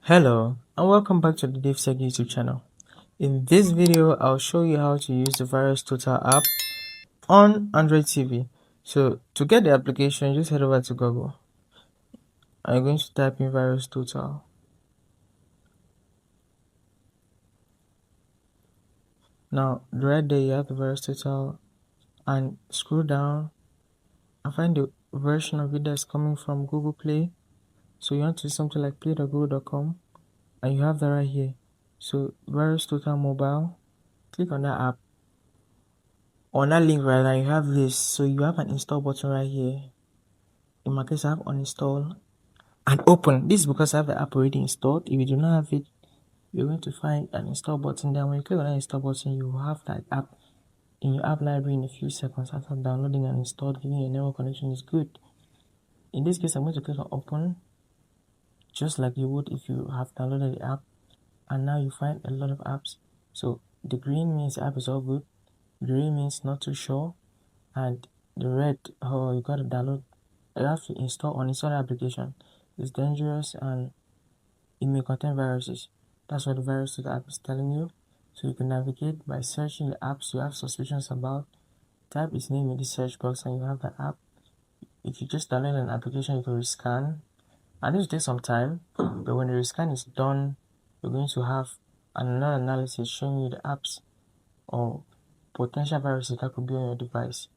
Hello and welcome back to the DaveTech YouTube channel. In this video, I'll show you how to use the VirusTotal app on Android TV. So to get the application, just head over to Google. I'm going to type in VirusTotal. Now, right there you have the VirusTotal, and scroll down and find the version of it that's coming from Google Play. So you want to do something like play.google.com, and you have that right here. So VirusTotal Mobile, click on that app. On that link right now, you have this. So you have an install button right here. In my case, I have uninstall and open. This is because I have the app already installed. If you do not have it, you're going to find an install button there. When you click on that install button, you will have that app in your app library in a few seconds after downloading and installed, giving your network connection is good. In this case, I'm going to click on open, just like you would if you have downloaded the app. And now you find a lot of apps. So the green means the app is all good. Green means not too sure. And the red, oh, you got to download. You have to install the application. It's dangerous and it may contain viruses. That's what the VirusTotal app is telling you. So you can navigate by searching the apps you have suspicions about. Type its name in the search box and you have the app. If you just download an application, you can rescan. And this will take some time, but when the rescan is done, you're going to have another analysis showing you the apps or potential viruses that could be on your device.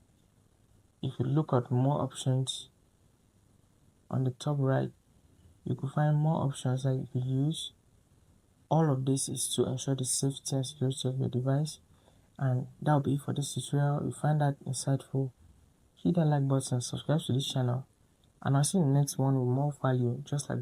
If you look at more options on the top right, you could find more options that you could use. All of this is to ensure the safety and security of your device. And that will be it for this tutorial. If you find that insightful, hit that like button, subscribe to this channel, and I'll see you in the next one with more value just like